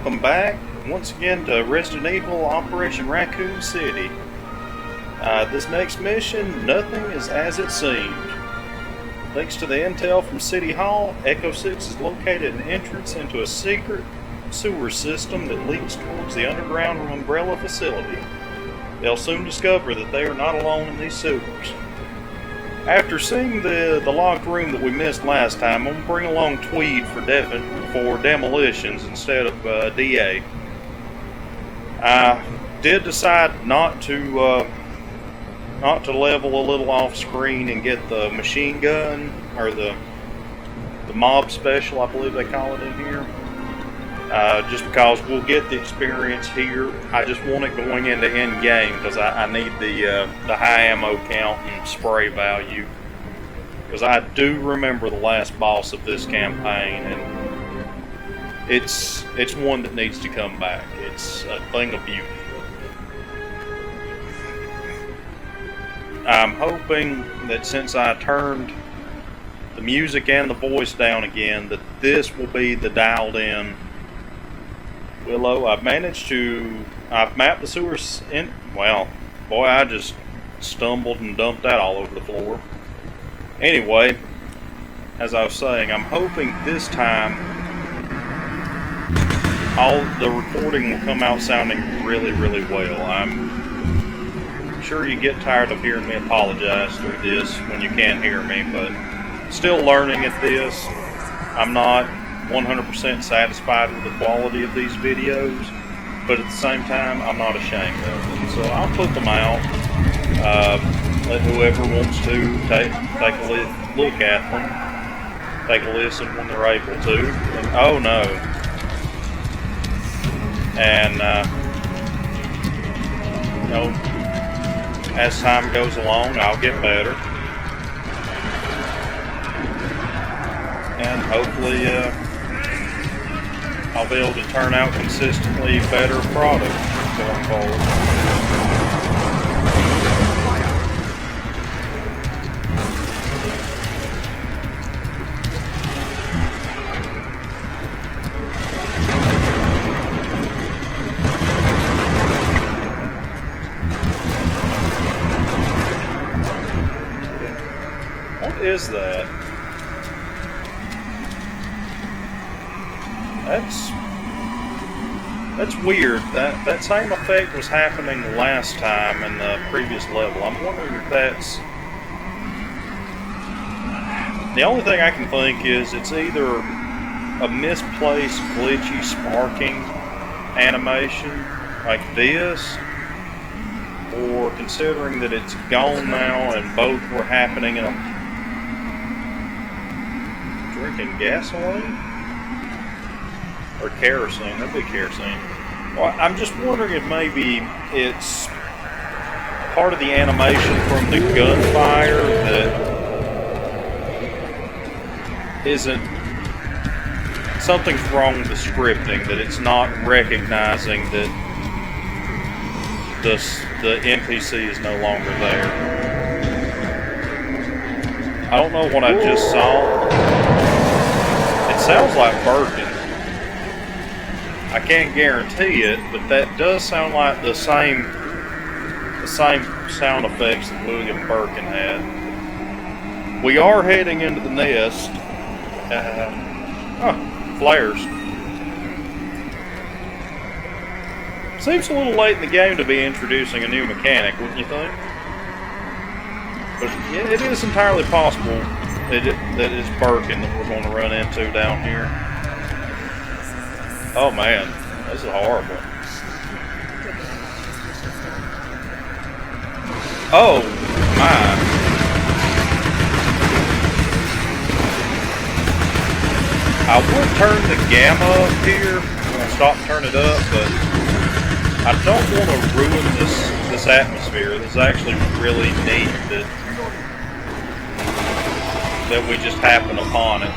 welcome back once again to Resident Evil Operation Raccoon City. This next mission, nothing is as it seemed. Thanks to the intel from City Hall, Echo 6 has located an entrance into a secret sewer system that leads towards the underground Umbrella facility. They'll soon discover that they are not alone in these sewers. After seeing the locked room that we missed last time, I'm going to bring along Tweed for demolitions instead of DA. I did decide not to level a little off screen and get the machine gun, or the mob special, I believe they call it in here. Just because we'll get the experience here. I just want it going into end game because I need the high ammo count and spray value. Because I do remember the last boss of this campaign, and it's one that needs to come back. It's a thing of beauty. I'm hoping that since I turned the music and the voice down again, that this will be the dialed in Willow. I've mapped the sewers in. Well, boy, I just stumbled and dumped that all over the floor. Anyway, as I was saying, I'm hoping this time all the recording will come out sounding really, really well. I'm sure you get tired of hearing me apologize through this when you can't hear me, but still learning at this. I'm not 100% satisfied with the quality of these videos, but at the same time, I'm not ashamed of them. So I'll put them out. Let whoever wants to take a look at them, take a listen when they're able to. And, oh no! And as time goes along, I'll get better, and hopefully I'll be able to turn out consistently better product going forward. What is that? That's weird. That same effect was happening last time in the previous level. I'm wondering if that's... The only thing I can think is it's either a misplaced glitchy sparking animation like this, or considering that it's gone now and both were happening in a... Drinking gasoline? Or kerosene, that'd be kerosene. Well, I'm just wondering if maybe it's part of the animation from the gunfire that isn't... Something's wrong with the scripting, that it's not recognizing that the NPC is no longer there. I don't know what I just saw. It sounds like Birkin. I can't guarantee it, but that does sound like the same sound effects that William Birkin had. We are heading into the nest. Flares. Seems a little late in the game to be introducing a new mechanic, wouldn't you think? But it is entirely possible that it's Birkin that we're going to run into down here. Oh man, this is horrible. Oh my. I would turn the gamma up here. I'm going to stop and turn it up, but I don't want to ruin this atmosphere. This is actually really neat that we just happen upon it.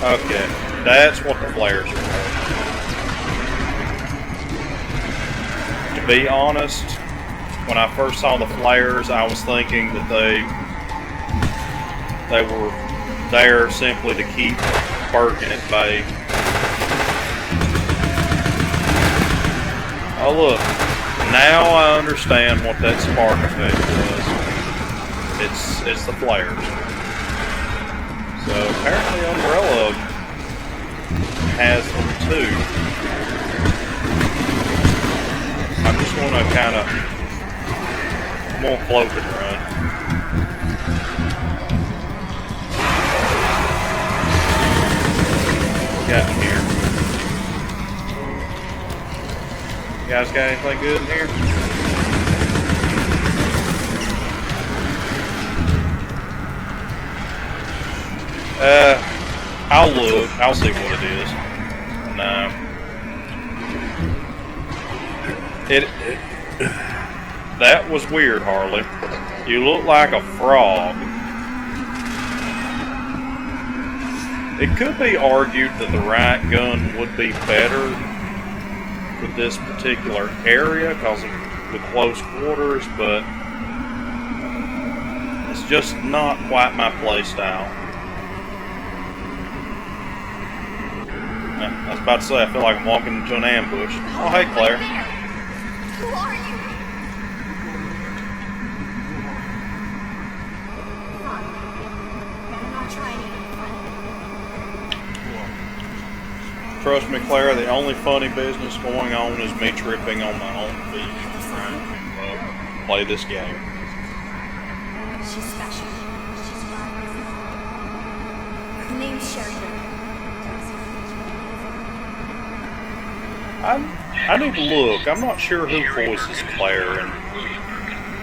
Okay, that's what the flares are for. To be honest, when I first saw the flares, I was thinking that they were there simply to keep Birkin at bay. Oh look, now I understand what that spark effect was. It's the flares. So apparently Umbrella has them too. I just want to kind of more float and run. Got in here. You guys got anything good in here? I'll look. I'll see what it is. No. That was weird, Harley. You look like a frog. It could be argued that the right gun would be better for this particular area because of the close quarters, but it's just not quite my play style. I was about to say, I feel like I'm walking into an ambush. Oh, hey, Claire. Who are you? Fine. I'm not trying anything funny. Trust me, Claire, the only funny business going on is me tripping on my own feet trying to play this game. She's special. She's fine. Her name's Sheridan. I need to look. I'm not sure who voices Claire in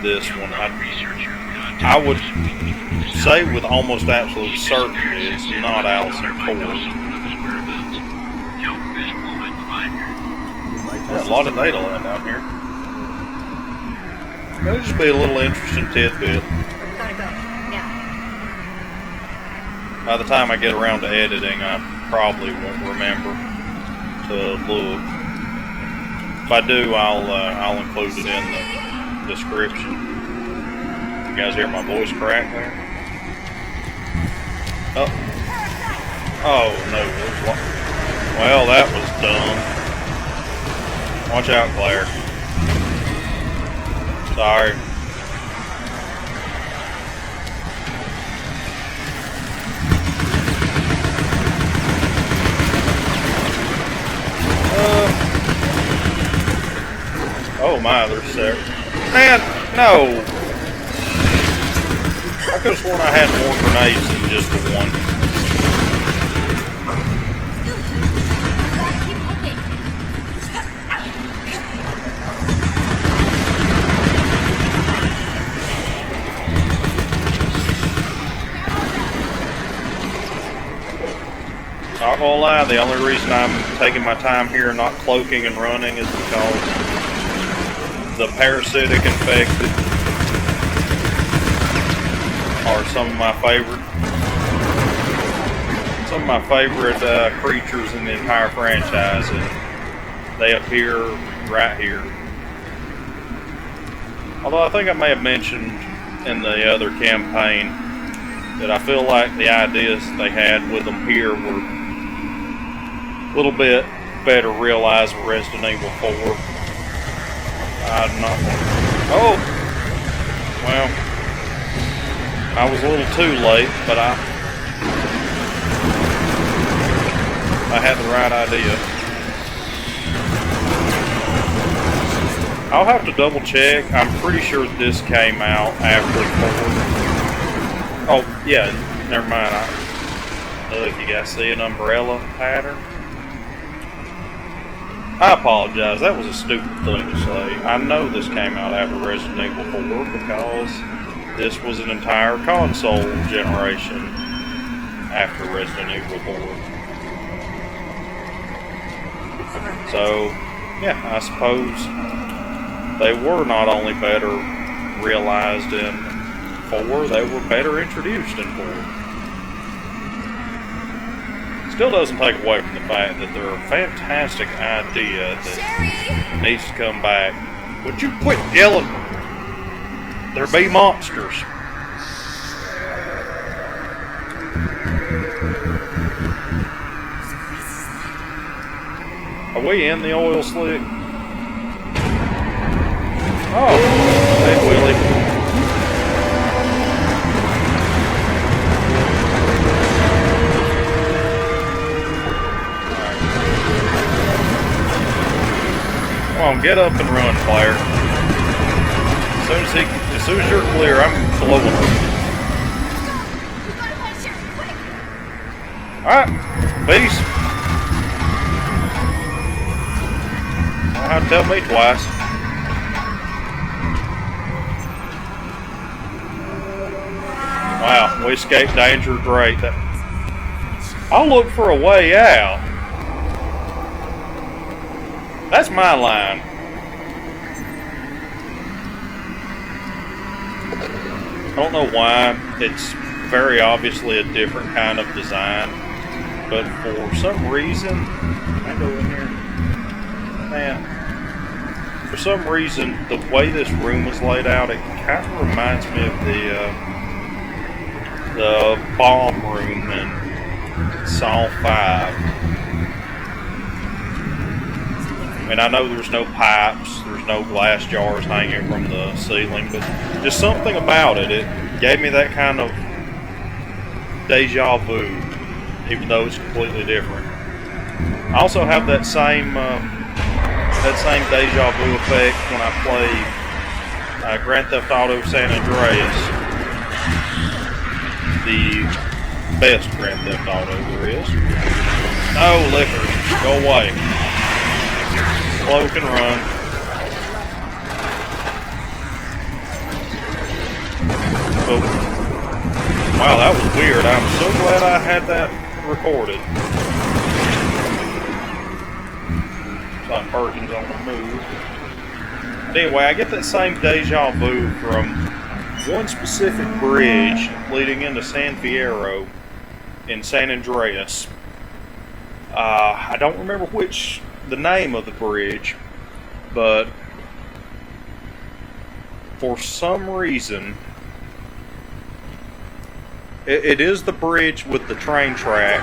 this one. I would say with almost absolute certainty it's not Allison Ford. There's a lot of data land out here. That'll just be a little interesting tidbit. Gotta go. Now. By the time I get around to editing, I probably won't remember to look. If I do, I'll include it in the description. You guys hear my voice crack there? Oh. Oh no. Well, that was dumb. Watch out, Claire. Sorry. Oh my, there's several. Man, no! I could have sworn I had more grenades than just the one. Not gonna lie, the only reason I'm taking my time here and not cloaking and running is because the parasitic infected are some of my favorite creatures in the entire franchise, and they appear right here. Although I think I may have mentioned in the other campaign that I feel like the ideas they had with them here were a little bit better realized with Resident Evil 4. I'm not. Oh! Well, I was a little too late, but I had the right idea. I'll have to double check. I'm pretty sure this came out after 4. Oh, yeah, never mind. Look, you guys see an umbrella pattern? I apologize, that was a stupid thing to say. I know this came out after Resident Evil 4 because this was an entire console generation after Resident Evil 4. So, yeah, I suppose they were not only better realized in 4, they were better introduced in 4. Still doesn't take away from the fact that they're a fantastic idea that needs to come back. Would you quit yelling? There be monsters. Are we in the oil slick? Oh, hey Willie. Come on, get up and run, Claire. As soon as you're clear, I'm blowing her. Alright, peace. Don't have to tell me twice. Wow, we escaped danger, great. I'll look for a way out. That's my line. I don't know why. It's very obviously a different kind of design. But for some reason, can I go in here? Man. For some reason, the way this room was laid out, it kind of reminds me of the bomb room in Saw 5. I mean, I know there's no pipes, there's no glass jars hanging from the ceiling, but just something about it, it gave me that kind of deja vu, even though it's completely different. I also have that same deja vu effect when I play Grand Theft Auto San Andreas, the best Grand Theft Auto there is. No, liquor, go away. Cloak and run. Oh. Wow, that was weird. I'm so glad I had that recorded. Like Perkins on the move. But anyway, I get that same deja vu from one specific bridge leading into San Fierro in San Andreas. I don't remember the name of the bridge, but for some reason it is the bridge with the train track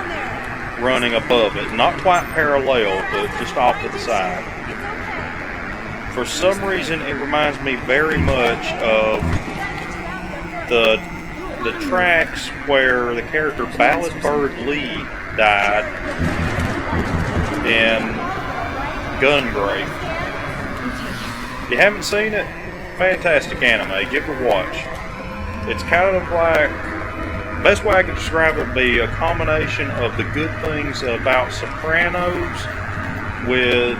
running above it, not quite parallel, but just off to the side. For some reason it reminds me very much of the tracks where the character Ballad Bird Lee died in Gungrave. If you haven't seen it, fantastic anime, give it a watch. It's kind of like, the best way I could describe it would be a combination of the good things about Sopranos with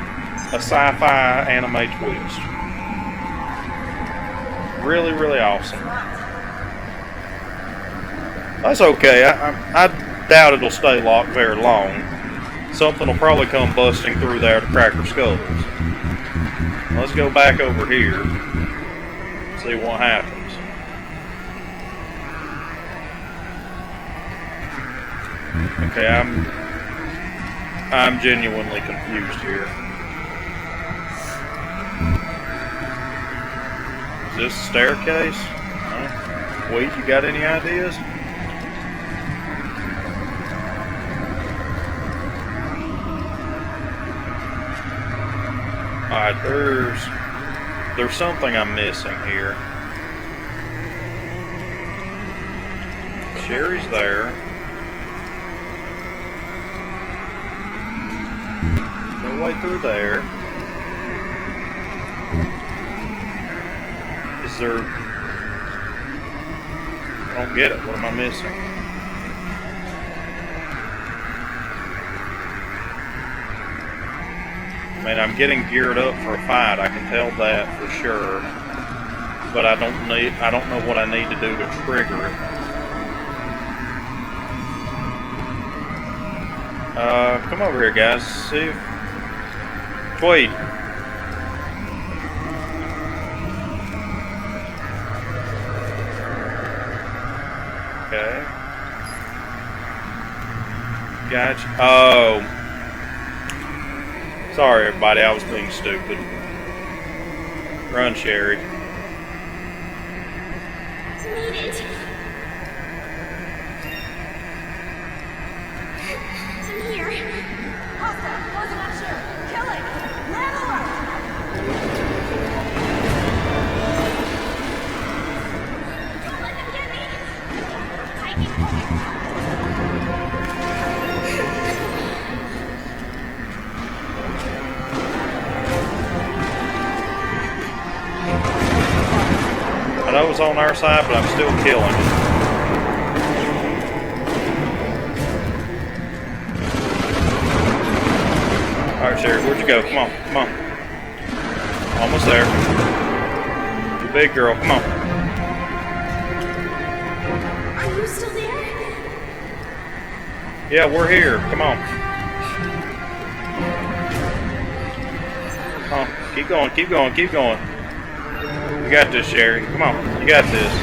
a sci-fi anime twist. Really, really awesome. That's okay, I doubt it'll stay locked very long. Something will probably come busting through there to crack our skulls. Let's go back over here. See what happens. Okay, I'm genuinely confused here. Is this a staircase? Huh? Wait, you got any ideas? Alright, there's something I'm missing here. Sherry's there. No way through there. Is there... I don't get it. What am I missing? I mean, I'm getting geared up for a fight. I can tell that for sure. But I don't know what I need to do to trigger it. Come over here, guys. See if... Tweet. Okay. Gotcha. Oh. Sorry, everybody. I was being stupid. Run, Sherry. Need it. I'm here. Pasta, closing on Sherry. Kill her. I know it's on our side, but I'm still killing it. Alright, Sherry, where'd you go? Come on, come on. Almost there. You big girl, come on. Are you still there? Yeah, we're here. Come on. Come on. Keep going, keep going, keep going. You got this, Sherry. Come on. You got this.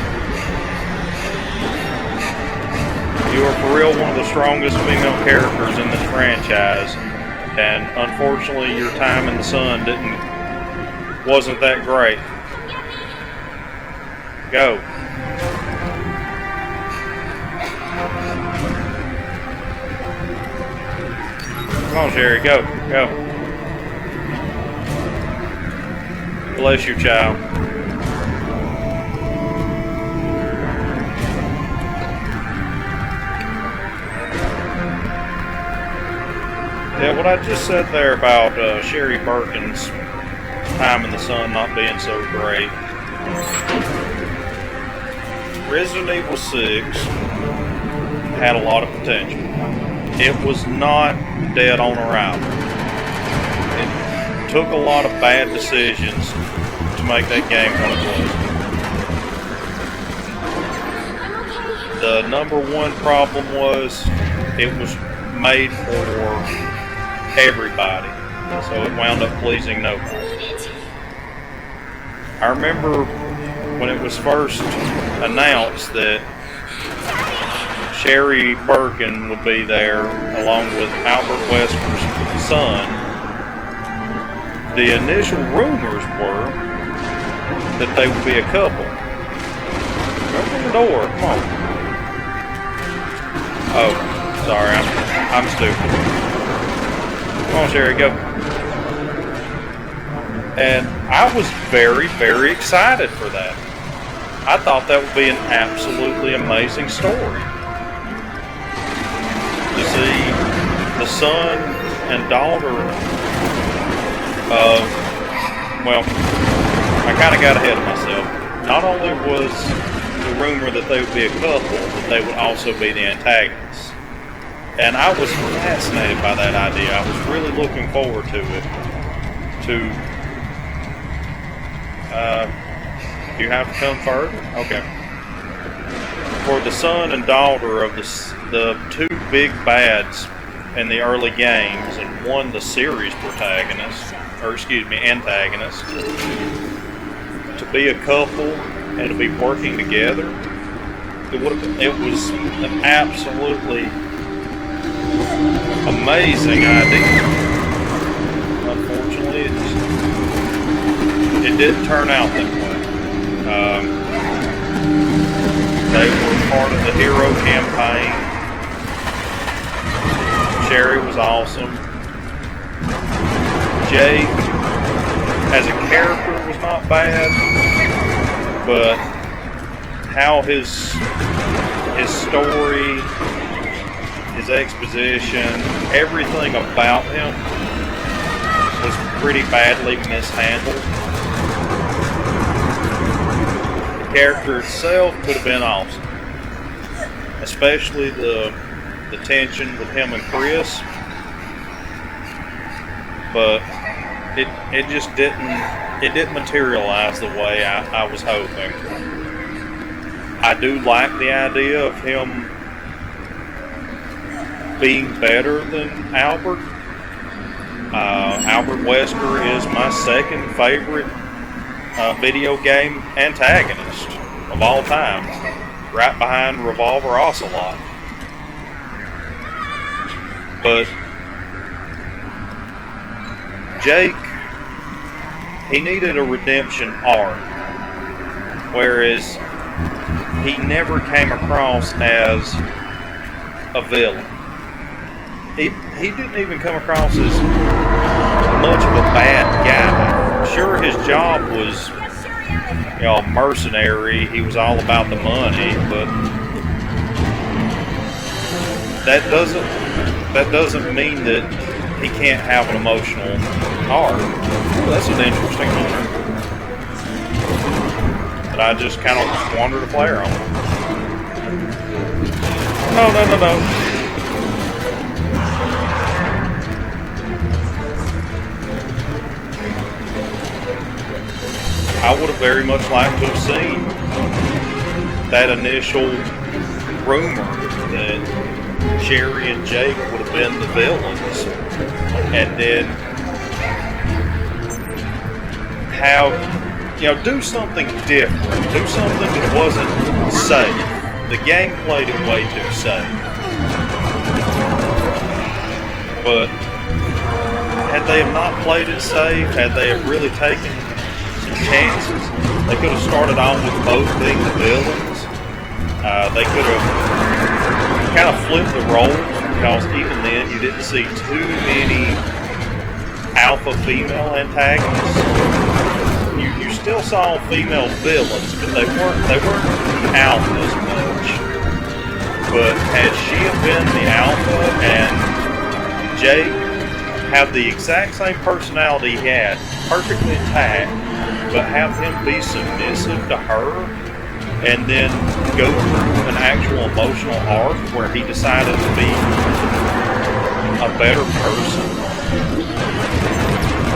You are for real one of the strongest female characters in this franchise. And unfortunately, your time in the sun wasn't that great. Go. Come on, Sherry, go, go. Bless you, child. Yeah, what I just said there about Sherry Birkin's time in the sun not being so great. Resident Evil 6 had a lot of potential. It was not dead on arrival. It took a lot of bad decisions to make that game what it was. The number one problem was it was made for everybody, so it wound up pleasing nobody. I remember when it was first announced that Sherry Birkin would be there along with Albert Wesker's son. The initial rumors were that they would be a couple. Open the door, come on. Oh, sorry, I'm stupid. Come on, Sherry, go. And I was very, very excited for that. I thought that would be an absolutely amazing story. To see the son and daughter of, well, I kind of got ahead of myself. Not only was the rumor that they would be a couple, but they would also be the antagonists. And I was fascinated by that idea. I was really looking forward to it. You have to come further? Okay. For the son and daughter of the two big bads in the early games, and one the series protagonist, or excuse me, antagonist, to be a couple and to be working together, it was an absolutely amazing idea. Unfortunately, it didn't turn out that way. They were part of the hero campaign. Sherry was awesome. Jake, as a character, was not bad, but how his story, his exposition, everything about him was pretty badly mishandled. The character itself could have been awesome, especially the tension with him and Chris, but it just didn't materialize the way I was hoping. I do like the idea of him being better than Albert. Albert Wesker is my second favorite video game antagonist of all time, right behind Revolver Ocelot. But Jake, he needed a redemption arc, whereas he never came across as a villain. He didn't even come across as much of a bad guy. Sure, his job was, mercenary. He was all about the money, but that doesn't mean that he can't have an emotional arc. Ooh, that's an interesting one. but I just kind of squandered a player on him. No, no, no, no. I would have very much liked to have seen that initial rumor that Sherry and Jake would have been the villains, and then have, do something different, do something that wasn't safe. The game played it way too safe. But had they have not played it safe, had they have really taken some chances, they could have started on with both being the villains. They could have kind of flipped the roles, because even then you didn't see too many alpha female antagonists. You still saw female villains, but they weren't alpha as much. But had she have been the alpha and Jake have the exact same personality he had, perfectly intact, but have him be submissive to her, and then go through an actual emotional arc where he decided to be a better person,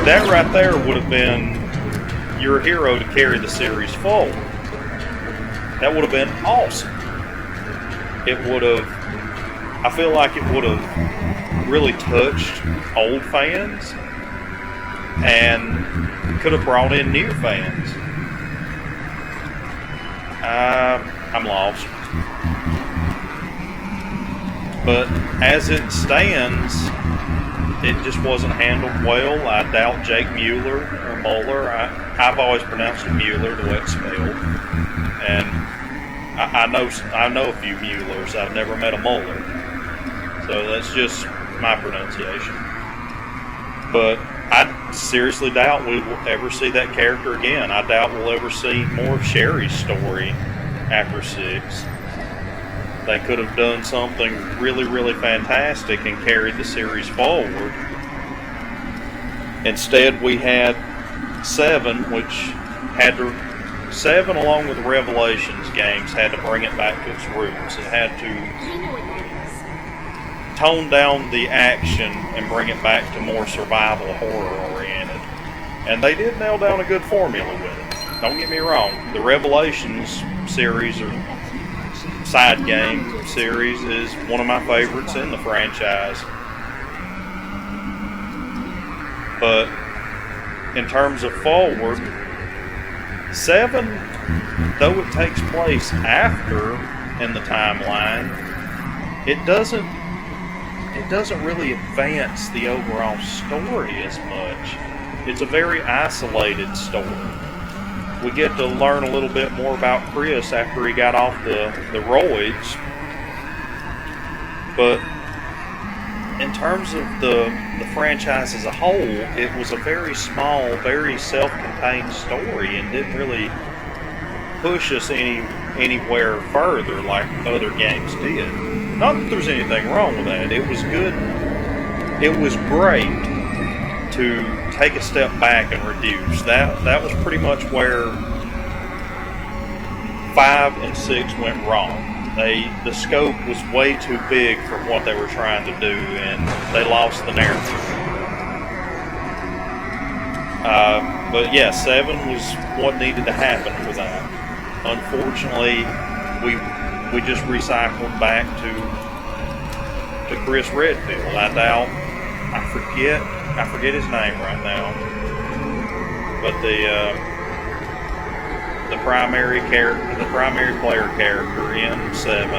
that right there would have been your hero to carry the series forward. That would have been awesome. It would have, I feel like it would have really touched old fans and could have brought in new fans. I'm lost. But as it stands, it just wasn't handled well. I doubt Jake Mueller or Mueller. I've always pronounced it Mueller the way it's spelled. And I know a few Muellers. I've never met a Mueller. So that's just my pronunciation. But I seriously doubt we will ever see that character again. I doubt we'll ever see more of Sherry's story after 6. They could have done something really, really fantastic and carried the series forward. Instead, we had 7, which had to... 7, along with the Revelations games, had to bring it back to its roots. It had to tone down the action and bring it back to more survival horror oriented. And they did nail down a good formula with it. Don't get me wrong, the Revelations series or side game series is one of my favorites in the franchise. But in terms of forward, 7, though it takes place after in the timeline, it doesn't really advance the overall story as much. It's a very isolated story. We get to learn a little bit more about Chris after he got off the roids. But in terms of the franchise as a whole, it was a very small, very self-contained story and didn't really push us anywhere further like other games did. Not that there's anything wrong with that. It was good. It was great to take a step back and reduce. That was pretty much where 5 and 6 went wrong. The scope was way too big for what they were trying to do, and they lost the narrative. But yeah, 7 was what needed to happen for that. Unfortunately, we just recycled back to Chris Redfield. I forget his name right now, but the primary player character in 7,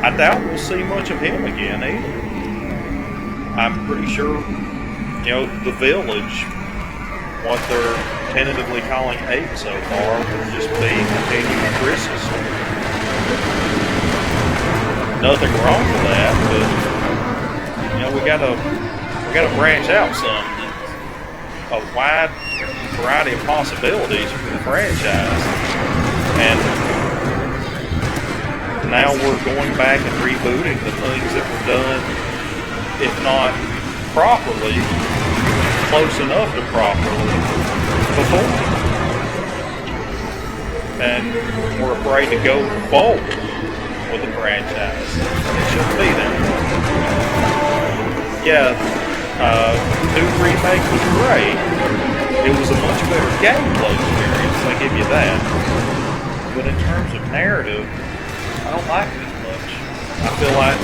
I doubt we'll see much of him again either. I'm pretty sure, the village, what they're tentatively calling 8 so far, will just be continuing Chris's story. Nothing wrong with that, but we gotta branch out some. A wide variety of possibilities for the franchise, and now we're going back and rebooting the things that were done, if not properly, close enough to properly before. and were afraid to go forward with the franchise. It shouldn't be that. Yeah, 2 Remake was great. It was a much better gameplay experience, I give you that. But in terms of narrative, I don't like it as much. I feel like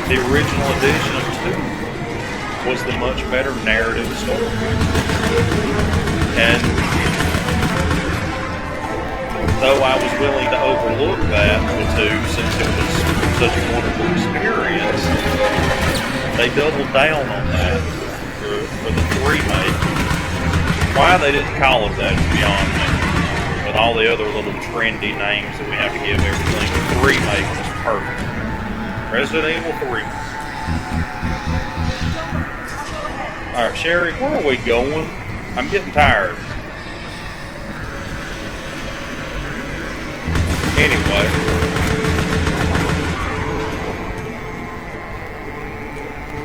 the original edition of 2 was the much better narrative story. And though I was willing to overlook that with 2 since it was such a wonderful experience, they doubled down on that for the remake. Why they didn't call it that is beyond me. But all the other little trendy names that we have to give everything, the remake was perfect. Resident Evil 3. Alright, Sherry, where are we going? I'm getting tired. Anyway.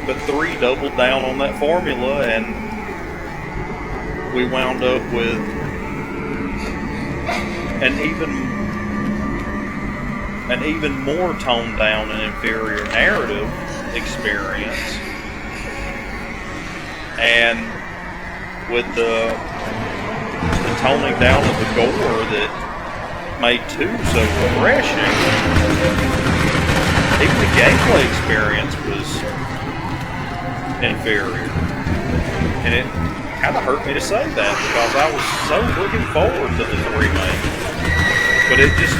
But 3 doubled down on that formula, and we wound up with an even more toned down and inferior narrative experience. And with the toning down of the gore that made 2 so refreshing, even the gameplay experience was inferior. And it kind of hurt me to say that because I was so looking forward to the remake. But it just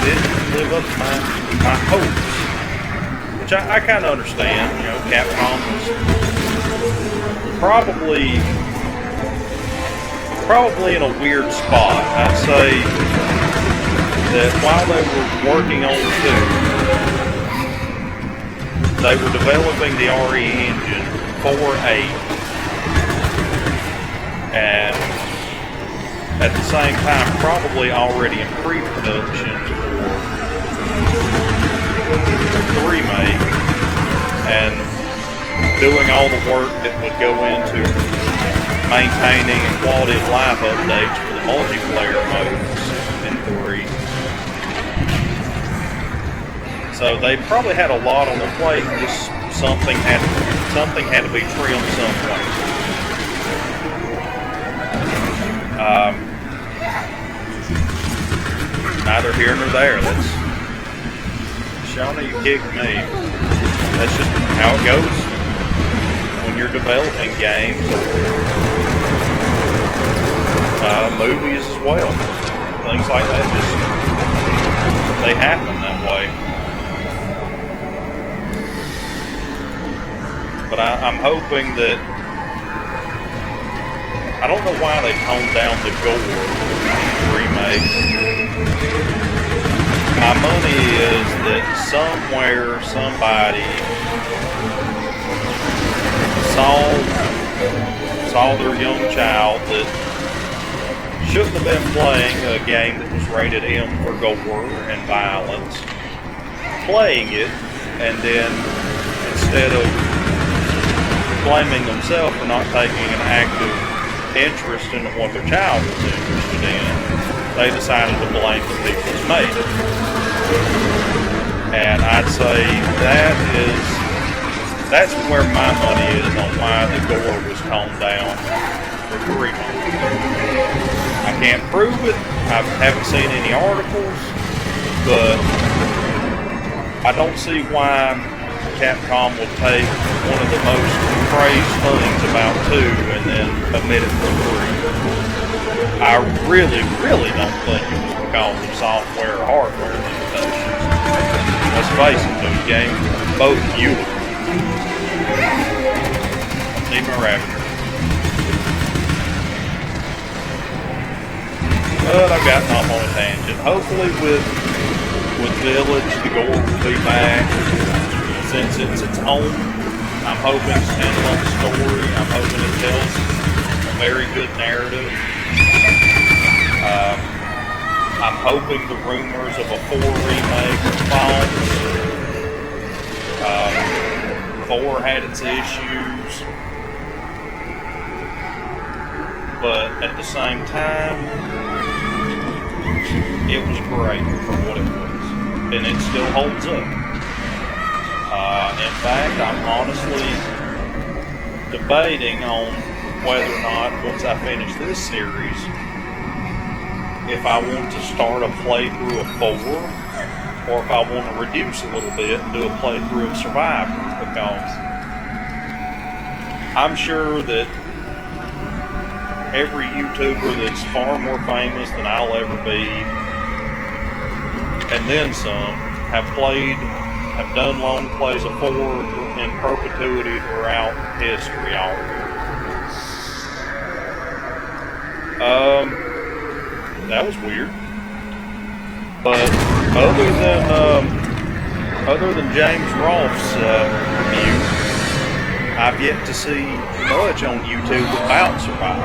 didn't live up to my hopes. Which I kind of understand. You know, Capcom was probably in a weird spot. I'd say that while they were working on 2, they were developing the RE engine for 8, and at the same time probably already in pre-production for the remake, and doing all the work that would go into maintaining and quality of life updates for the multiplayer modes in 3. So they probably had a lot on their plate, and just something had to be trimmed somewhere. Neither here nor there. That's Shauna, you kicked me. That's just how it goes when you're developing games, movies as well. Things like that they happen that way. But I'm hoping that, I don't know why they toned down the gore remake. My money is that somewhere somebody saw their young child that shouldn't have been playing a game that was rated M for gore and violence, playing it, and then instead of blaming themselves for not taking an active interest in what their child was interested in, they decided to blame the people who made it. And I'd say that's where my money is on why the gore was toned down for 3 months. I can't prove it. I haven't seen any articles, but I don't see why Capcom will take one of the most praised things about 2 and then omit it for 3. I really, really don't think it was because of software or hardware limitations. Let's face it, those games are both beautiful. Need my raptor. But I've gotten off on a tangent. Hopefully with Village, the gore will be back. Since it's its own, I'm hoping standalone story. I'm hoping it tells a very good narrative. I'm hoping the rumors of a 4 remake are false. 4 had its issues, but at the same time, it was great for what it was, and it still holds up. In fact, I'm honestly debating on whether or not, once I finish this series, if I want to start a playthrough of 4, or if I want to reduce a little bit and do a playthrough of Survivor, because I'm sure that every YouTuber that's far more famous than I'll ever be, and then some, have done long plays of 4 in perpetuity throughout history already. That was weird. But other than James Rolfe's review, I've yet to see much on YouTube about Survivor.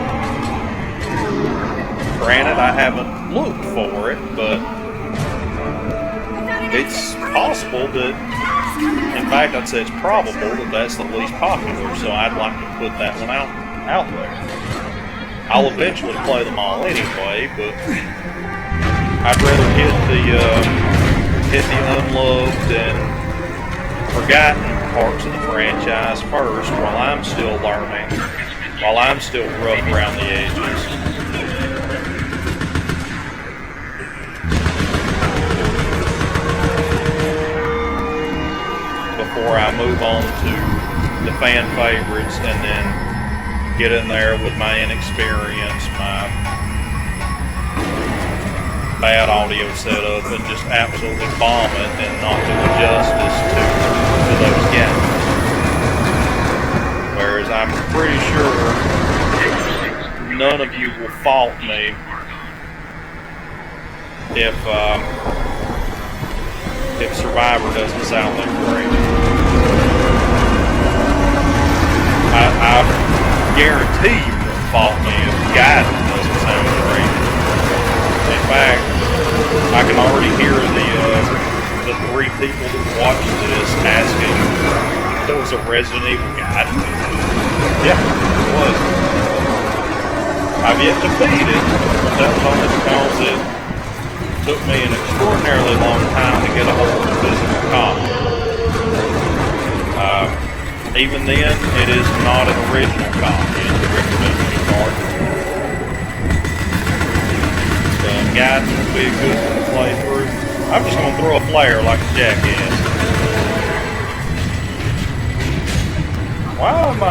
Granted, I haven't looked for it, but it's possible that, in fact, I'd say it's probable that that's the least popular, so I'd like to put that one out there. I'll eventually play them all anyway, but I'd rather hit the unloved and forgotten parts of the franchise first while I'm still learning, while I'm still rough around the edges. Before I move on to the fan favorites and then get in there with my inexperience, my bad audio setup, and just absolutely bomb it and not do justice to those games. Whereas I'm pretty sure none of you will fault me if Survivor doesn't sound that great. I guarantee you won't fault me if gadget doesn't sound great. In fact, I can already hear the 3 people that watch this asking if there was a Resident Evil guide. Yeah, it was. I've yet to beat it, but that was only because it took me an extraordinarily long time to get a hold of the physical copy. Even then, it is not an original copy. It's a recommended card. The guide will be a good one to play through. I'm just going to throw a flare like a jackass. Why am I...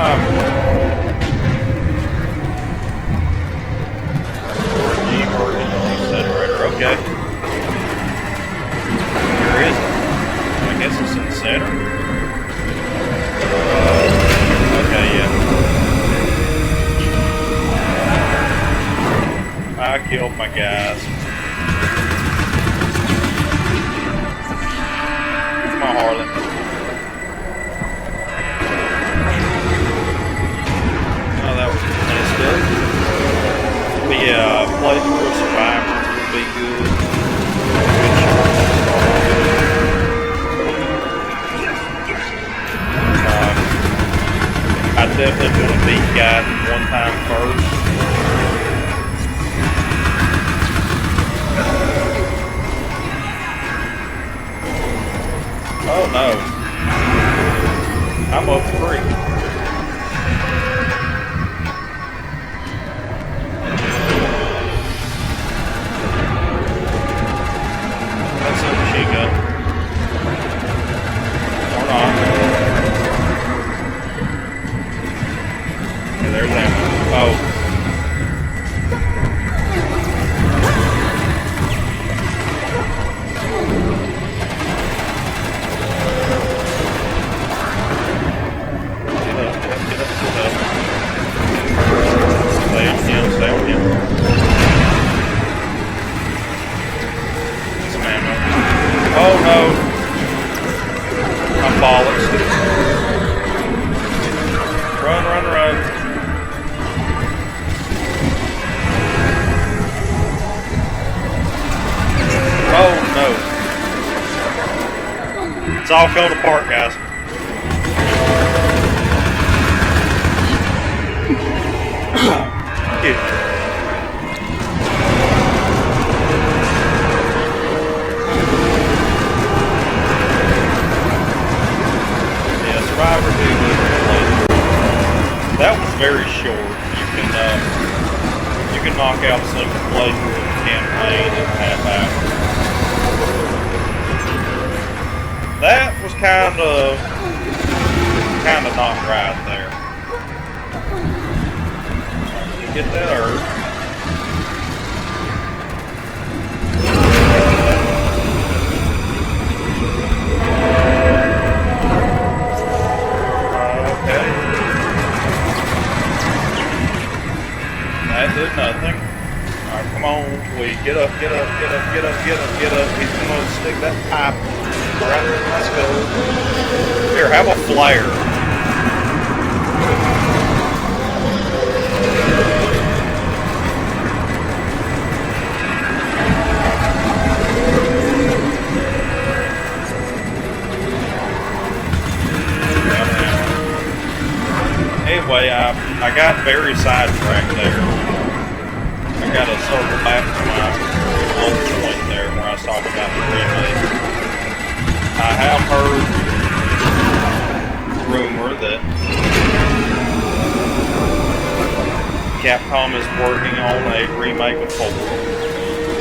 Incinerator, okay. Where is it? I guess it's in the center. Okay, yeah. I killed my guys. Come on, Harlan. Oh, that was messed up. But yeah, playthrough of Survivor would be good. I definitely want to beat Gaiden one time first. Oh no. I'm up 3. That's a machine gun. Or not. There's that. Oh. Get up. Stay with him. Some ammo. Oh no. I'm bollocks. Run. Oh no. It's all falling apart, guys. short. You can knock out a single playthrough of the campaign in half hour. That was kind of not right there. Get that herb. Okay. That did nothing. Alright, come on, we get up. He's gonna stick that pipe right in my skull. Here, have a flare. Anyway, I got very sidetracked there. I got to circle back to my own point there where I was talking about the remake. I have heard rumor that Capcom is working on a remake of 4.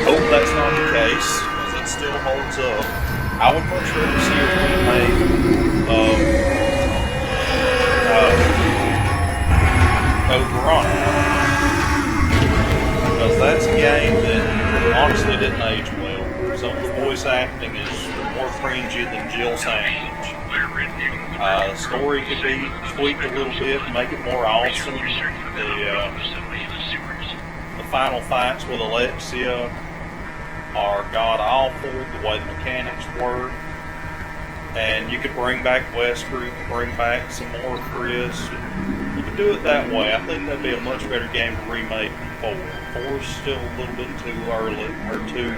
Hope that's not the case, because it still holds up. I would much rather see a remake of Run, because that's a game that honestly didn't age well. Some of the voice acting is more cringy than Jill Sandwich. The story could be tweaked a little bit, make it more awesome. The final fights with Alexia are god awful. The way the mechanics work, and you could bring back Wesker, you could bring back some more Chris. You could do it that way. I think that'd be a much better game to remake than 4. 4 is still a little bit too early, or too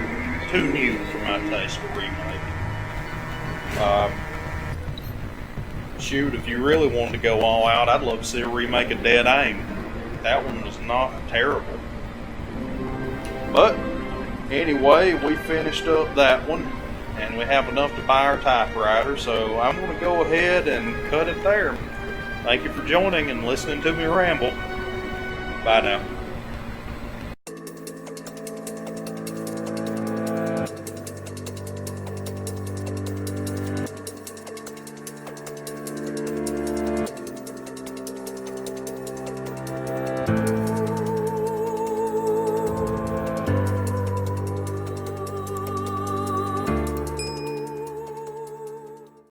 new for my taste to remake. Shoot, if you really wanted to go all out, I'd love to see a remake of Dead Aim. That one was not terrible. But anyway, we finished up that one, and we have enough to buy our typewriter, so I'm going to go ahead and cut it there. Thank you for joining and listening to me ramble. Bye now.